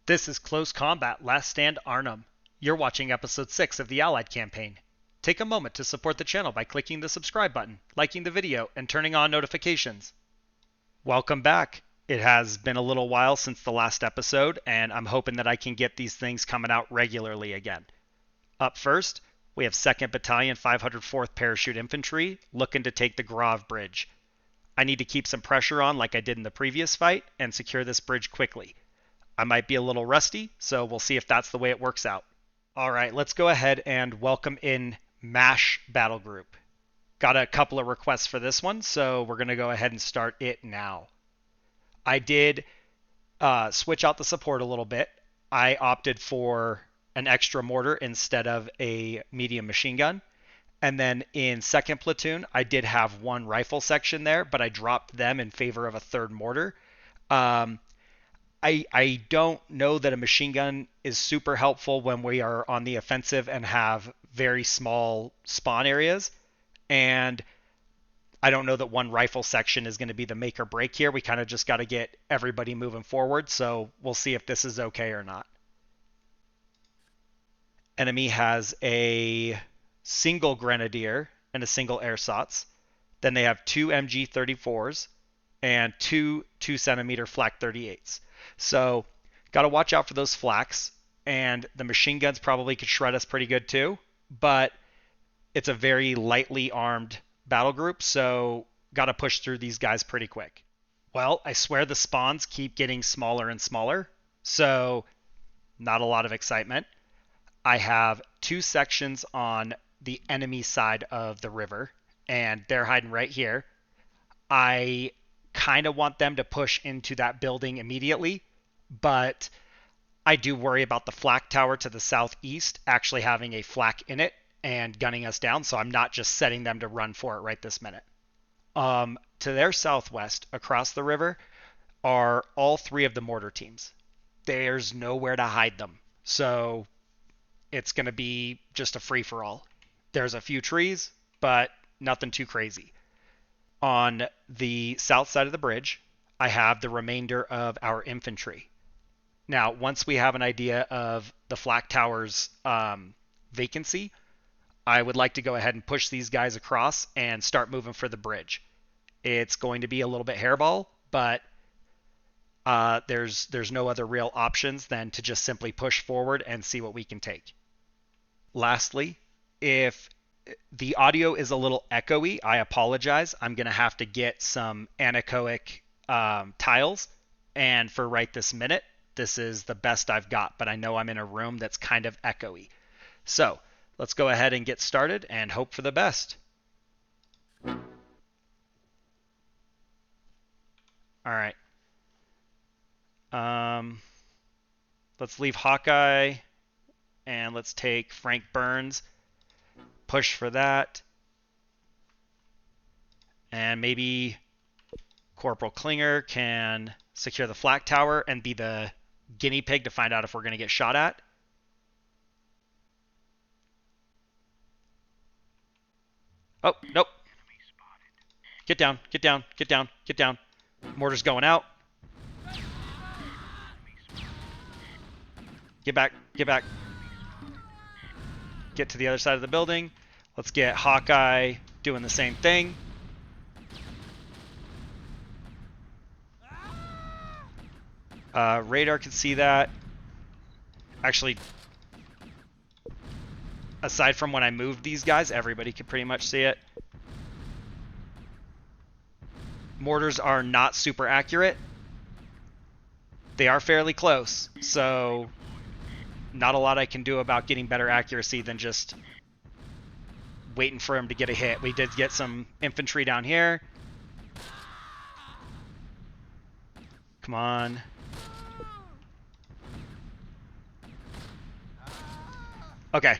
This is Close Combat Last Stand Arnhem. You're watching Episode 6 of the Allied campaign. Take a moment to support the channel by clicking the subscribe button, liking the video, and turning on notifications. Welcome back. It has been a little while since the last episode, and I'm hoping that I can get these things coming out regularly again. Up first, we have 2nd Battalion 504th Parachute Infantry looking to take the Grave Bridge. I need to keep some pressure on like I did in the previous fight and secure this bridge quickly. I might be a little rusty, so we'll see if that's the way it works out. Alright, let's go ahead and welcome in MASH Battlegroup. Got a couple of requests for this one, so we're going to go ahead and start it now. I did switch out the support a little bit. I opted for an extra mortar instead of a medium machine gun. And then in 2nd Platoon, I did have one rifle section there, but I dropped them in favor of a 3rd mortar. I don't know that a machine gun is super helpful when we are on the offensive and have very small spawn areas. And I don't know that one rifle section is going to be the make or break here. We kind of just got to get everybody moving forward. So we'll see if this is okay or not. Enemy has a single Grenadier and a single Ersatz. Then they have 2 MG34s and 2 2-centimeter Flak 38s. So got to watch out for those flaks. And the machine guns probably could shred us pretty good too. But it's a very lightly armed battle group, so got to push through these guys pretty quick. Well, I swear the spawns keep getting smaller and smaller, so not a lot of excitement. I have 2 sections on the enemy side of the river, and they're hiding right here. I kind of want them to push into that building immediately, but I do worry about the flak tower to the southeast actually having a flak in it and gunning us down, so I'm not just setting them to run for it right this minute. To their southwest, across the river, are all 3 of the mortar teams. There's nowhere to hide them, so it's going to be just a free-for-all. There's a few trees, but nothing too crazy. On the south side of the bridge, I have the remainder of our infantry. Now, once we have an idea of the flak tower's vacancy, I would like to go ahead and push these guys across and start moving for the bridge. It's going to be a little bit hairball, but there's no other real options than to just simply push forward and see what we can take. Lastly, if the audio is a little echoey, I apologize. I'm going to have to get some anechoic tiles, and for right this minute, this is the best I've got, but I know I'm in a room that's kind of echoey. So let's go ahead and get started and hope for the best. All right. Let's leave Hawkeye and let's take Frank Burns. Push for that. And maybe Corporal Klinger can secure the flak tower and be the guinea pig to find out if we're going to get shot at. Oh, nope. Get down, get down, get down, get down. Mortar's going out. Get back, get back. Get to the other side of the building. Let's get Hawkeye doing the same thing. Radar can see that. Actually, aside from when I moved these guys, everybody could pretty much see it. Mortars are not super accurate. They are fairly close, so not a lot I can do about getting better accuracy than just waiting for him to get a hit. We did get some infantry down here. Come on. Okay,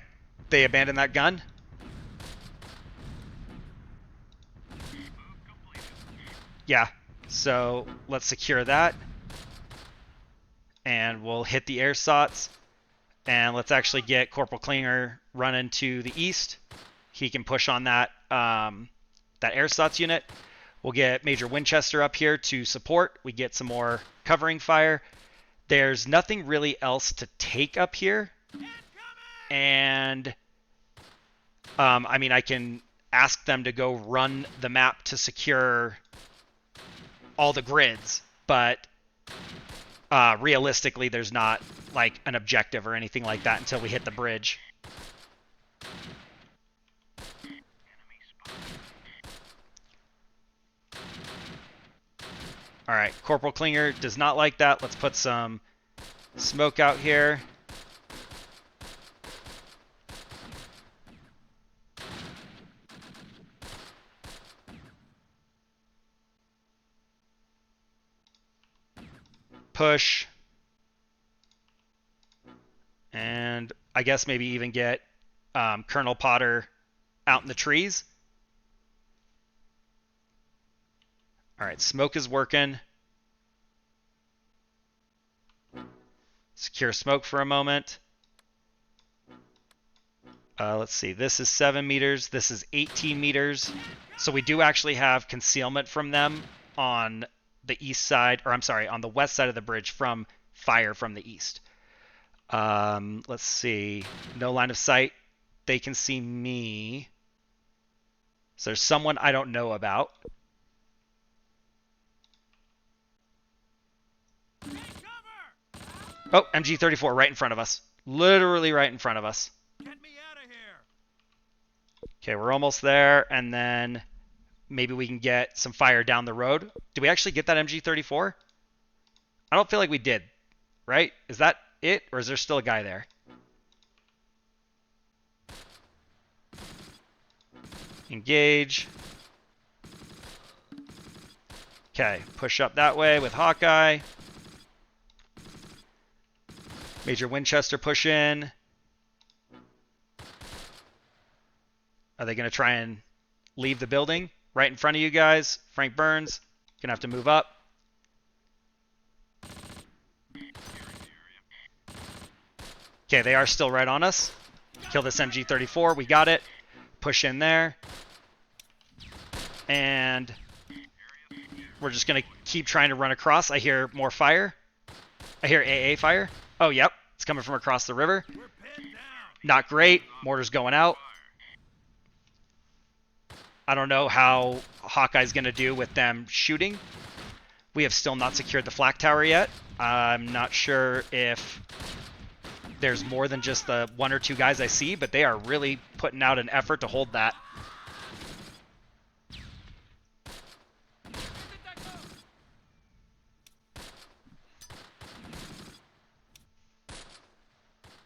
they abandoned that gun. Yeah, so let's secure that. And we'll hit the Ersatz. And let's actually get Corporal Klinger running to the east. He can push on that Ersatz unit. We'll get Major Winchester up here to support. We get some more covering fire. there's nothing really else to take up here. And I mean, I can ask them to go run the map to secure all the grids, but realistically, there's not like an objective or anything like that until we hit the bridge. All right, Corporal Klinger does not like that. Let's put some smoke out here. Push. And I guess maybe even get Colonel Potter out in the trees. All right, smoke is working. Secure smoke for a moment. Let's see, this is 7 meters. This is 18 meters. So we do actually have concealment from them on the east side, or I'm sorry, on the west side of the bridge from fire from the east. Let's see, no line of sight. They can see me. So there's someone I don't know about. Oh, MG34 right in front of us. Literally right in front of us. Get me out of here. Okay, we're almost there, and then maybe we can get some fire down the road. Did we actually get that MG34? I don't feel like we did, right? Is that it, or is there still a guy there? Engage. Okay, push up that way with Hawkeye. Major Winchester push in. Are they going to try and leave the building? Right in front of you guys. Frank Burns. Going to have to move up. Okay, they are still right on us. Kill this MG34. We got it. Push in there. And we're just going to keep trying to run across. I hear more fire. I hear AA fire. Oh, yep. It's coming from across the river. Not great. Mortar's going out. I don't know how Hawkeye's going to do with them shooting. We have still not secured the flak tower yet. I'm not sure if there's more than just the 1 or 2 guys I see, but they are really putting out an effort to hold that.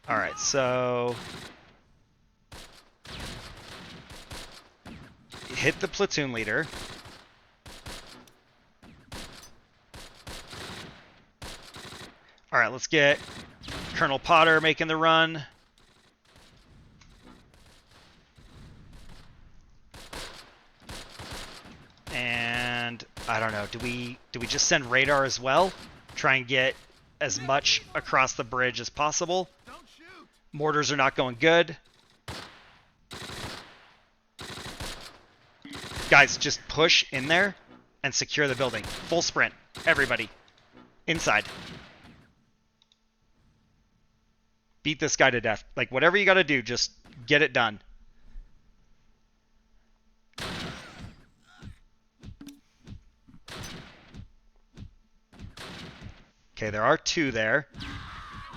All right, so hit the platoon leader. All right, let's get Colonel Potter making the run. And I don't know, do we just send radar as well? Try and get as much across the bridge as possible. Mortars are not going good. Guys, just push in there and secure the building. Full sprint. Everybody. Inside. Beat this guy to death. Like, whatever you got to do, just get it done. Okay, there are 2 there.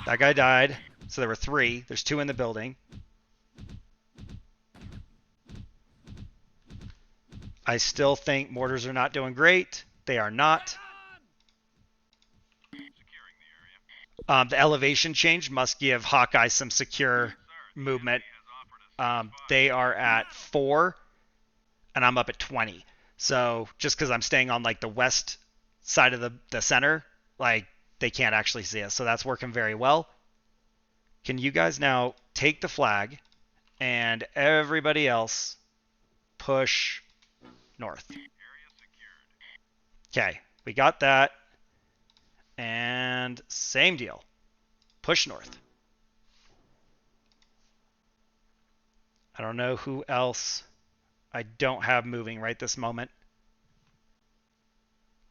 That guy died. So there were 3. There's 2 in the building. I still think mortars are not doing great. They are not. The elevation change must give Hawkeye some secure movement. They are at 4, and I'm up at 20. So just because I'm staying on like the west side of the center, like they can't actually see us. So that's working very well. Can you guys now take the flag and everybody else push north? Okay, we got that. And same deal. Push north. I don't know who else I don't have moving right this moment.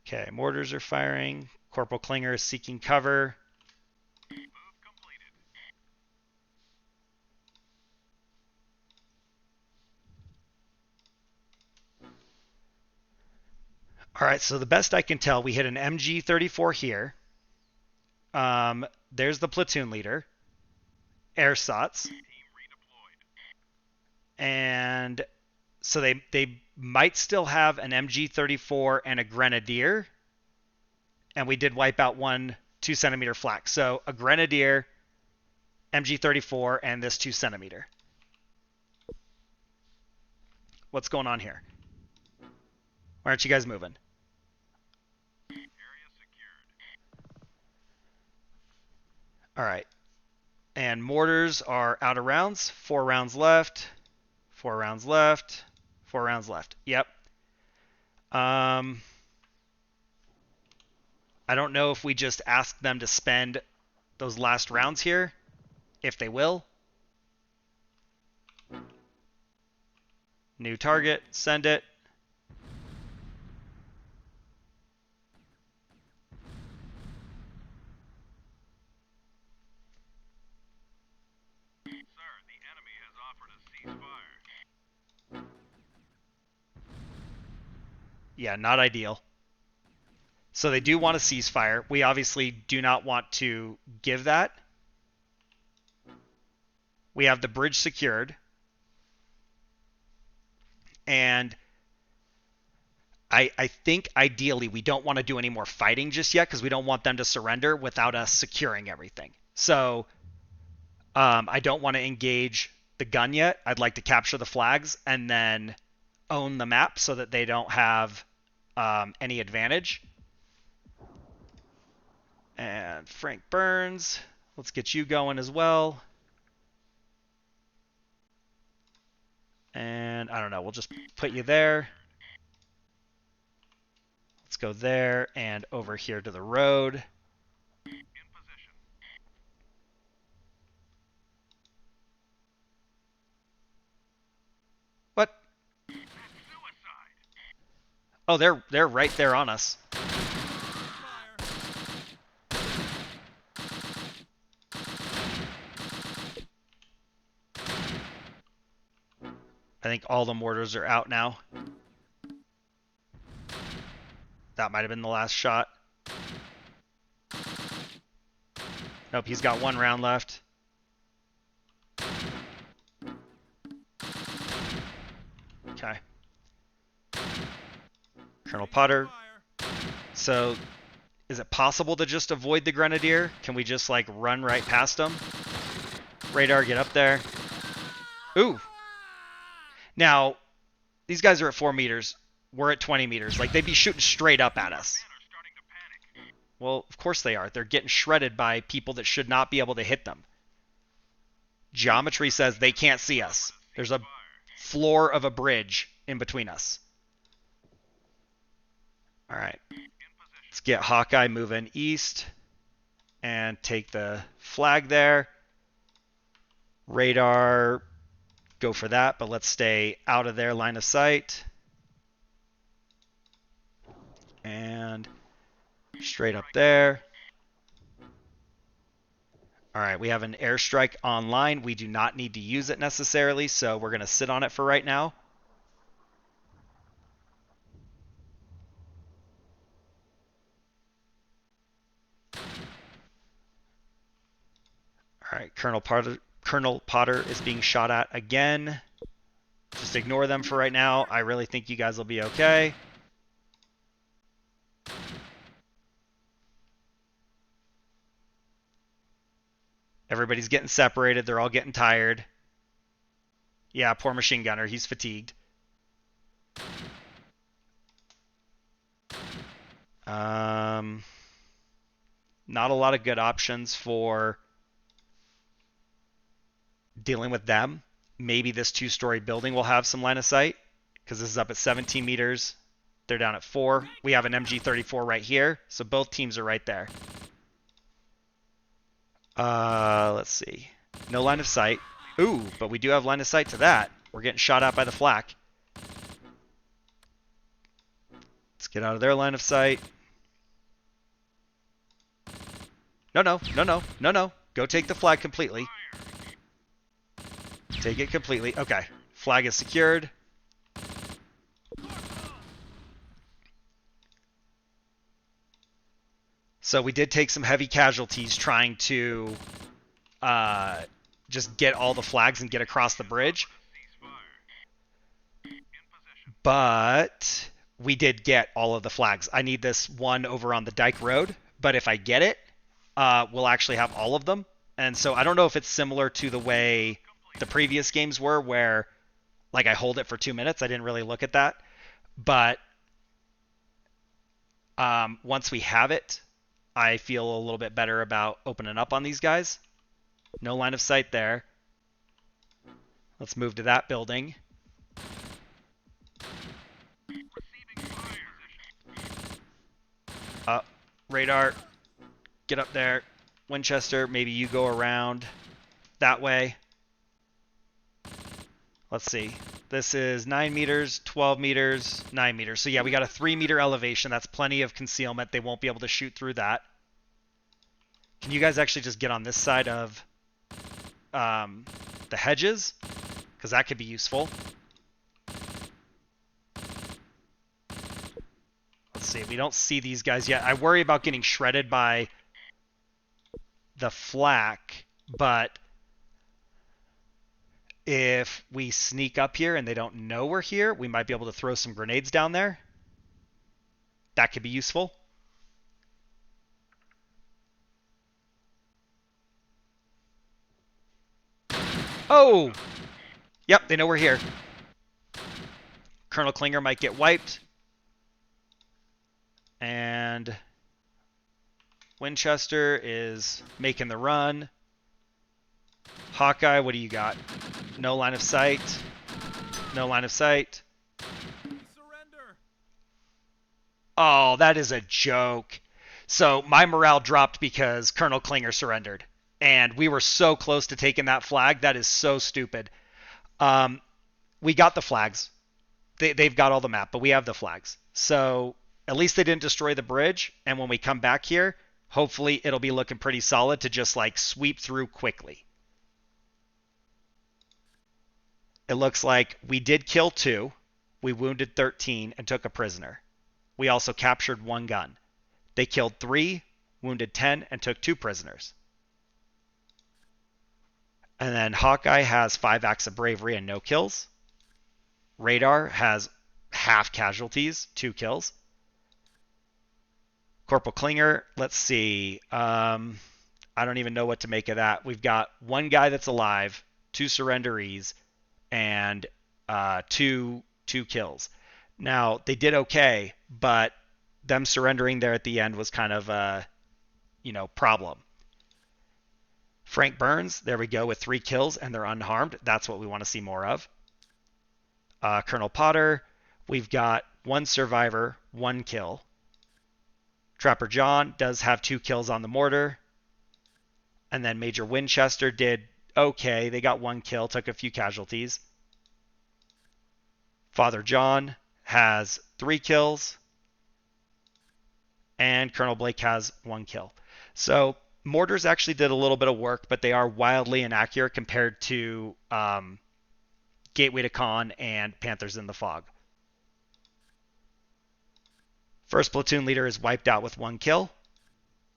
Okay, mortars are firing. Corporal Klinger is seeking cover. All right, so the best I can tell, we hit an MG34 here. There's the platoon leader, AirSots, and so they might still have an MG34 and a Grenadier, and we did wipe out one 2 centimeter flak. So a Grenadier, MG34, and this 2 centimeter. What's going on here? Why aren't you guys moving? All right. And mortars are out of rounds. 4 rounds left. 4 rounds left. 4 rounds left. Yep. I don't know if we just ask them to spend those last rounds here, if they will. New target, send it. Sir, the enemy has offered a ceasefire. Yeah, not ideal. So they do want a ceasefire. We obviously do not want to give that. We have the bridge secured. And I think ideally we don't want to do any more fighting just yet because we don't want them to surrender without us securing everything. So I don't want to engage the gun yet. I'd like to capture the flags and then own the map so that they don't have any advantage. And Frank Burns, let's get you going as well. And I don't know, we'll just put you there. Let's go there and over here to the road. In position. What? Suicide. Oh, they're right there on us. I think all the mortars are out now. That might have been the last shot. Nope, he's got 1 round left. Okay. Colonel Potter. So, is it possible to just avoid the Grenadier? Can we just, like, run right past him? Radar, get up there. Ooh. Now, these guys are at 4 meters. We're at 20 meters. Like, they'd be shooting straight up at us. Well, of course they are. They're getting shredded by people that should not be able to hit them. Geometry says they can't see us. There's a floor of a bridge in between us. All right. Let's get Hawkeye moving east and take the flag there. Radar, go for that, but let's stay out of their line of sight. And straight up there. All right, we have an airstrike online. We do not need to use it necessarily, so we're going to sit on it for right now. All right, Colonel Potter is being shot at again. Just ignore them for right now. I really think you guys will be okay. Everybody's getting separated. They're all getting tired. Yeah, poor machine gunner. He's fatigued. Not a lot of good options for dealing with them. Maybe this 2-story building will have some line of sight because this is up at 17 meters. They're down at 4. We have an MG34 right here, so both teams are right there. Let's see. No line of sight. Ooh, but we do have line of sight to that. We're getting shot at by the flak. Let's get out of their line of sight. No. Go take the flag completely. Take it completely. Okay. Flag is secured. So we did take some heavy casualties trying to just get all the flags and get across the bridge. But we did get all of the flags. I need this one over on the Dike Road, but if I get it, we'll actually have all of them. And so I don't know if it's similar to the way the previous games were, where like I hold it for 2 minutes. I didn't really look at that, but once we have it, I feel a little bit better about opening up on these guys. No line of sight there. Let's move to that building. Radar, get up there. Winchester, maybe you go around that way. Let's see. This is 9 meters, 12 meters, 9 meters. So yeah, we got a 3-meter elevation. That's plenty of concealment. They won't be able to shoot through that. Can you guys actually just get on this side of the hedges? Because that could be useful. Let's see. We don't see these guys yet. I worry about getting shredded by the flak, but if we sneak up here and they don't know we're here, we might be able to throw some grenades down there. That could be useful. Oh! Yep, they know we're here. Colonel Klinger might get wiped. And Winchester is making the run. Hawkeye, what do you got? No line of sight. No line of sight. Surrender. Oh, that is a joke. So my morale dropped because Colonel Klinger surrendered. And we were so close to taking that flag. That is so stupid. We got the flags. They've got all the map, but we have the flags. So at least they didn't destroy the bridge. And when we come back here, hopefully it'll be looking pretty solid to just like sweep through quickly. It looks like we did kill 2. We wounded 13 and took a prisoner. We also captured 1 gun. They killed 3, wounded 10, and took 2 prisoners. And then Hawkeye has 5 acts of bravery and no kills. Radar has half casualties, 2 kills. Corporal Klinger, let's see. I don't even know what to make of that. We've got 1 guy that's alive, 2 surrenderees, and 2 kills. Now, they did okay, but them surrendering there at the end was kind of a, problem. Frank Burns, there we go, with 3 kills, and they're unharmed. That's what we want to see more of. Colonel Potter, we've got 1 survivor, 1 kill. Trapper John does have 2 kills on the mortar. And then Major Winchester did okay. They got 1 kill, took a few casualties. Father John has 3 kills. And Colonel Blake has 1 kill. So mortars actually did a little bit of work, but they are wildly inaccurate compared to Gateway to Con and Panthers in the Fog. First platoon leader is wiped out with 1 kill.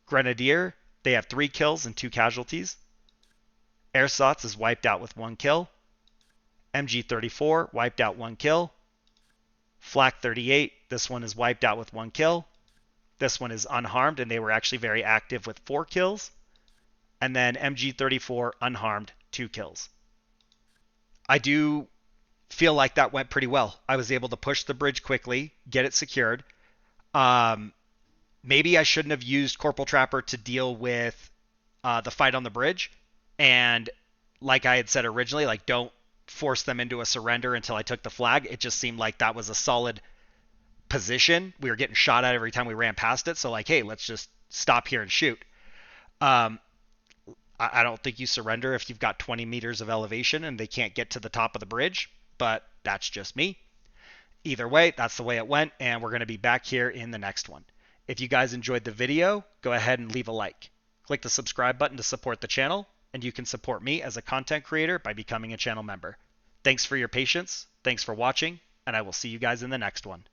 Grenadier, they have 3 kills and 2 casualties. Ersatz is wiped out with 1 kill. MG34 wiped out 1 kill. Flak 38, this one is wiped out with 1 kill. This one is unharmed, and they were actually very active with 4 kills. And then MG34 unharmed, 2 kills. I do feel like that went pretty well. I was able to push the bridge quickly, get it secured. Maybe I shouldn't have used Corporal Trapper to deal with the fight on the bridge. And like I had said originally, like don't force them into a surrender until I took the flag. It just seemed like that was a solid position. We were getting shot at every time we ran past it. So like, hey, let's just stop here and shoot. I don't think you surrender if you've got 20 meters of elevation and they can't get to the top of the bridge, but that's just me. Either way, that's the way it went, and we're going to be back here in the next one. If you guys enjoyed the video, go ahead and leave a like. Click the subscribe button to support the channel, and you can support me as a content creator by becoming a channel member. Thanks for your patience, thanks for watching, and I will see you guys in the next one.